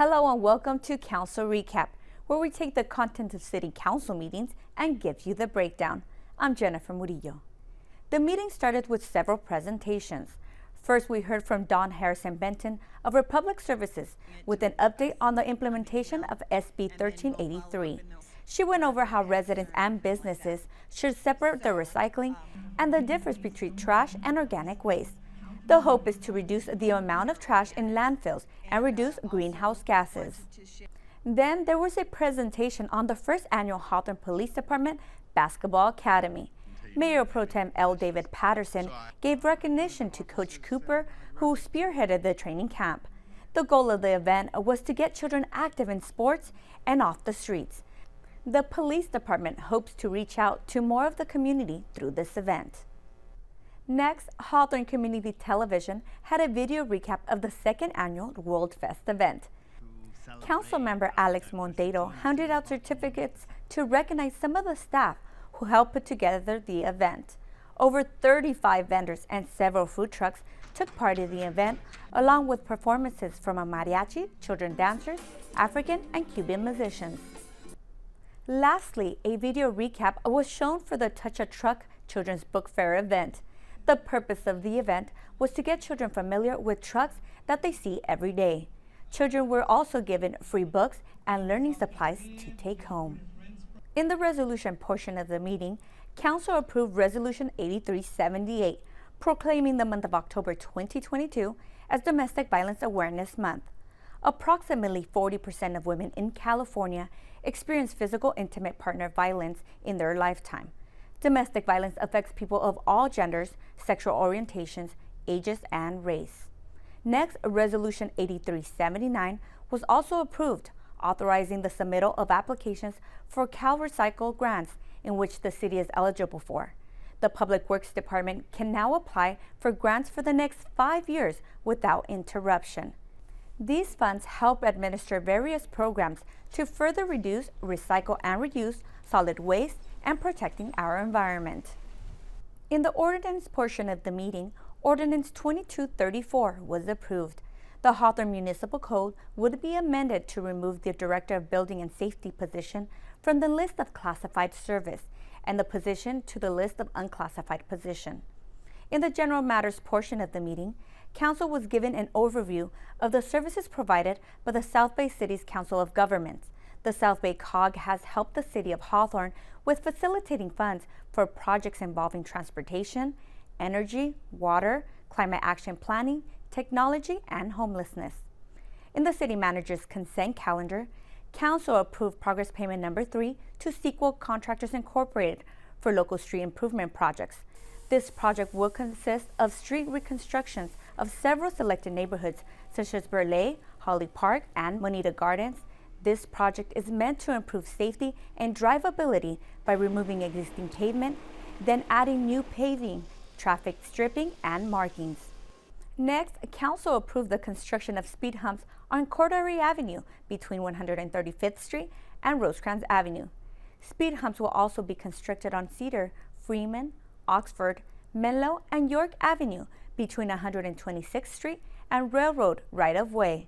Hello and welcome to Council Recap, where we take the content of City Council meetings and give you the breakdown. I'm Jennifer Murillo. The meeting started with several presentations. First, we heard from Dawn Harrison Benton of Republic Services with an update on the implementation of SB 1383. She went over how residents and businesses should separate their recycling and the difference between trash and organic waste. The hope is to reduce the amount of trash in landfills and reduce greenhouse gases. Then there was a presentation on the first annual Hawthorne Police Department Basketball Academy. Mayor Pro Tem L. David Patterson gave recognition to Coach Cooper, who spearheaded the training camp. The goal of the event was to get children active in sports and off the streets. The police department hopes to reach out to more of the community through this event. Next, Hawthorne Community Television had a video recap of the second annual World Fest event. Councilmember Alex Monteiro handed out certificates to recognize some of the staff who helped put together the event. Over 35 vendors and several food trucks took part in the event, along with performances from a mariachi, children dancers, African and Cuban musicians. Lastly, a video recap was shown for the Touch a Truck Children's Book Fair event. The purpose of the event was to get children familiar with trucks that they see every day. Children were also given free books and learning supplies to take home. In the resolution portion of the meeting, Council approved Resolution 8378, proclaiming the month of October 2022 as Domestic Violence Awareness Month. Approximately 40% of women in California experience physical intimate partner violence in their lifetime. Domestic violence affects people of all genders, sexual orientations, ages, and race. Next, Resolution 8379 was also approved, authorizing the submittal of applications for Cal Recycle grants in which the city is eligible for. The Public Works Department can now apply for grants for the next 5 years without interruption. These funds help administer various programs to further reduce, recycle, and reuse solid waste and protecting our environment. In the ordinance portion of the meeting, Ordinance 2234 was approved. The Hawthorne Municipal Code would be amended to remove the Director of Building and Safety position from the list of classified service and the position to the list of unclassified position. In the General Matters portion of the meeting, Council was given an overview of the services provided by the South Bay City's Council of Governments. The South Bay COG has helped the City of Hawthorne with facilitating funds for projects involving transportation, energy, water, climate action planning, technology, and homelessness. In the City Manager's consent calendar, Council approved Progress Payment Number 3 to Sequel Contractors Incorporated for local street improvement projects. This project will consist of street reconstructions of several selected neighborhoods such as Burleigh, Holly Park, and Moneta Gardens. This project is meant to improve safety and drivability by removing existing pavement, then adding new paving, traffic stripping, and markings. Next, Council approved the construction of speed humps on Cordery Avenue between 135th Street and Rosecrans Avenue. Speed humps will also be constructed on Cedar, Freeman, Oxford, Menlo, and York Avenue between 126th Street and Railroad right-of-way.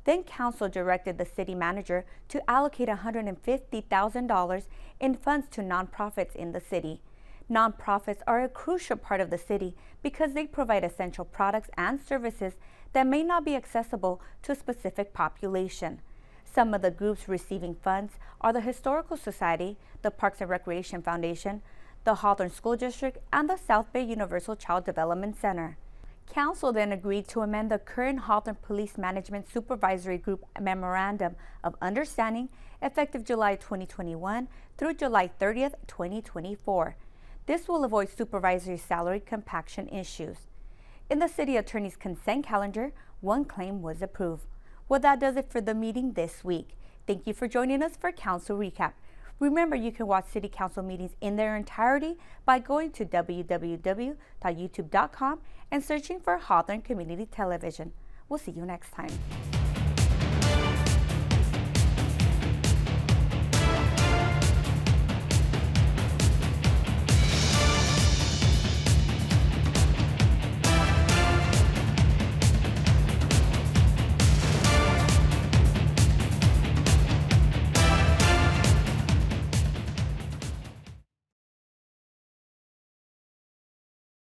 Then Council directed the City Manager to allocate $150,000 in funds to nonprofits in the city. Nonprofits are a crucial part of the city because they provide essential products and services that may not be accessible to a specific population. Some of the groups receiving funds are the Historical Society, the Parks and Recreation Foundation, the Hawthorne School District, and the South Bay Universal Child Development Center. Council then agreed to amend the current Hawthorne Police Management Supervisory Group Memorandum of Understanding effective July 2021 through July 30th, 2024. This will avoid supervisory salary compaction issues. In the City Attorney's consent calendar, one claim was approved. Well, that does it for the meeting this week. Thank you for joining us for Council Recap. Remember, you can watch City Council meetings in their entirety by going to www.youtube.com and searching for Hawthorne Community Television. We'll see you next time.